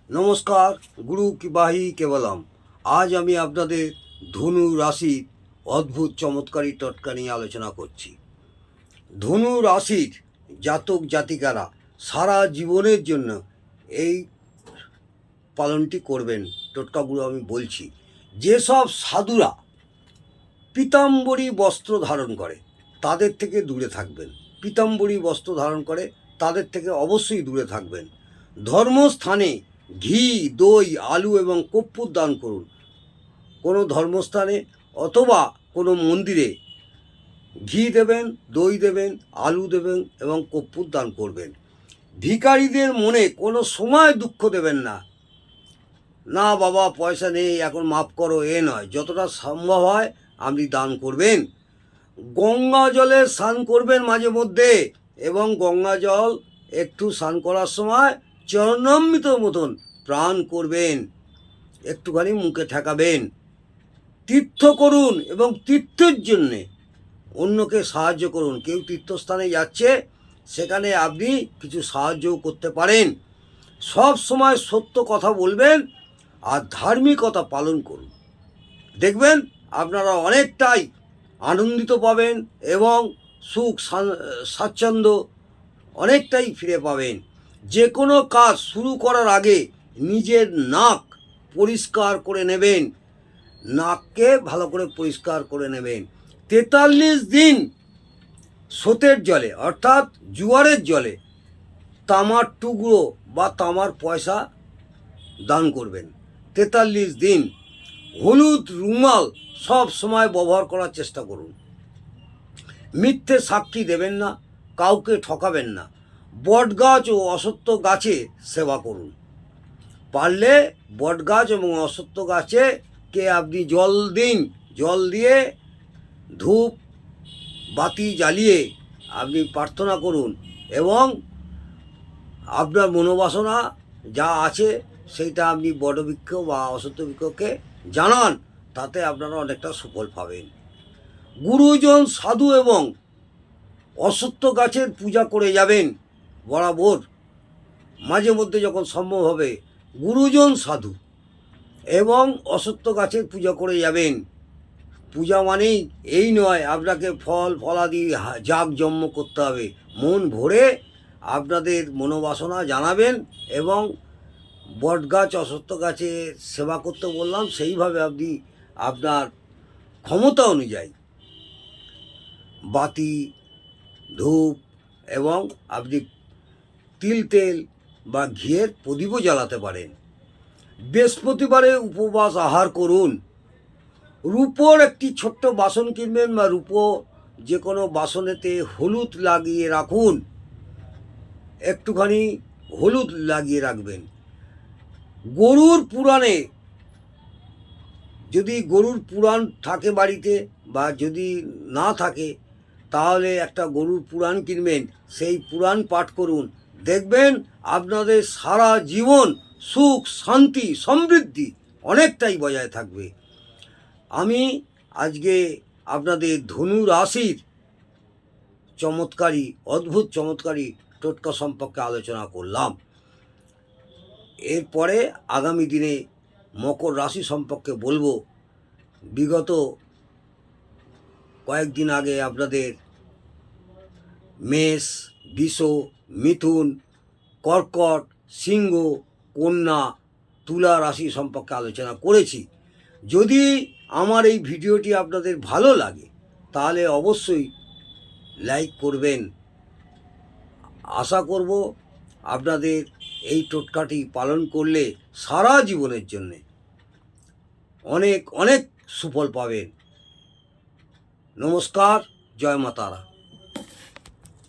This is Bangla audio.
নমস্কার, গুরু কিবাহি কেবলম। আজ আমি আপনাদের ধনু রাশির অদ্ভুত চমৎকারী টোটকা নিয়ে আলোচনা করছি। ধনু রাশির জাতক জাতিকারা সারা জীবনের জন্য এই পালনটি করবেন। টোটকাগুলো আমি বলছি। যেসব সাধুরা পীতাম্বরী বস্ত্র ধারণ করে তাদের থেকে দূরে থাকবেন। পীতাম্বরী বস্ত্র ধারণ করে তাদের থেকে অবশ্যই দূরে থাকবেন। ধর্মস্থানে ঘি, দই, আলু এবং কর্পূর দান করুন। কোনো ধর্মস্থানে অথবা কোনো মন্দিরে ঘি দেবেন, দই দেবেন, আলু দেবেন এবং কর্পূর দান করবেন। ভিখারিদের মনে কোনো সময় দুঃখ দেবেন না। না বাবা পয়সা নেই, এখন মাফ করো, এ নয়। যতটা সম্ভব হয় আপনি দান করবেন। গঙ্গা জলে স্নান করবেন মাঝে মধ্যে, এবং গঙ্গা জল একটু স্নান করার সময় চরণামৃত মতন প্রাণ করবেন, একটুখানি মুখে ঠেকাবেন। তীর্থ করুন এবং তীর্থের জন্যে অন্যকে সাহায্য করুন। কেউ তীর্থস্থানে যাচ্ছে, সেখানে আপনি কিছু সাহায্যও করতে পারেন। সব সময় সত্য কথা বলবেন আর ধার্মিকতা পালন করুন। দেখবেন আপনারা অনেকটাই আনন্দিত পাবেন এবং সুখ স্বাচ্ছন্দ্য অনেকটাই ফিরে পাবেন। যে কোনো কাজ শুরু করার আগে নিজের নাক পরিষ্কার করে নেবেন। নাককে ভালো করে পরিষ্কার করে নেবেন। 43 দিন স্রোতের জলে অর্থাৎ জোয়ারের জলে তামার টুকরো বা তামার পয়সা দান করবেন। 43 দিন। হলুদ রুমাল সব সময় ব্যবহার করার চেষ্টা করুন। মিথ্যে সাক্ষী দেবেন না, কাউকে ঠকাবেন না। বটগাছ ও অশ্বত্থ গাছে সেবা করুন। পারলে বটগাছ এবং অশ্বত্থ গাছে আপনি জল দিন। জল দিয়ে ধূপ বাতি জ্বালিয়ে আপনি প্রার্থনা করুন এবং আপনার মনোবাসনা যা আছে সেইটা আপনি বটবৃক্ষ বা অশ্বত্থ বৃক্ষকে জানান। তাতে আপনারা অনেকটা সুফল পাবেন। গুরুজন, সাধু এবং অশ্বত্থ গাছের পূজা করে যাবেন বরাবর। মাঝে মধ্যে যখন সম্ভব হবে গুরুজন, সাধু এবং অশ্বত্থ গাছের পূজা করে যাবেন। পূজা মানেই এই নয় আপনাকে ফল ফলাদি জাঁকজম্য করতে হবে। মন ভরে আপনাদের মনোবাসনা জানাবেন এবং বটগাছ, অশ্বত্থ গাছে সেবা করতে বললাম, সেইভাবে আপনি আপনার ক্ষমতা অনুযায়ী বাতি, ধূপ এবং আপনি তেল বা ঘিয়ের প্রদীপও জ্বালাতে পারেন। বৃহস্পতিবারে উপবাস আহার করুন। রূপোর একটি ছোট্ট বাসন কিনবেন বা রূপো যে কোনো বাসনেতে হলুদ লাগিয়ে রাখুন। একটুখানি হলুদ লাগিয়ে রাখবেন। গরুর পুরাণে, যদি গরুর পুরাণ থাকে বাড়িতে বা যদি না থাকে, তাহলে একটা গরুর পুরাণ কিনবেন, সেই পুরাণ পাঠ করুন। দেখবেন আপনাদের সারা জীবন সুখ, শান্তি, সমৃদ্ধি অনেকটাই বজায় থাকবে। আমি আজকে আপনাদের ধনু রাশির অদ্ভুত চমৎকারী টোটকা সম্পর্কে আলোচনা করলাম। এরপরে আগামী দিনে মকর রাশি সম্পর্কে বলবো। বিগত কয়েকদিন আগে আপনাদের মেষ, বৃষ, মিথুন, কর্কট, সিংহ, কন্যা, তুলা রাশি সম্পর্কে আলোচনা করেছি। যদি আমার এই ভিডিওটি আপনাদের ভালো লাগে তাহলে অবশ্যই লাইক করবেন। আশা করব আপনাদের এই টোটকাটি পালন করলে সারা জীবনের জন্যে অনেক অনেক সুফল পাবেন। নমস্কার, জয় মা তারা।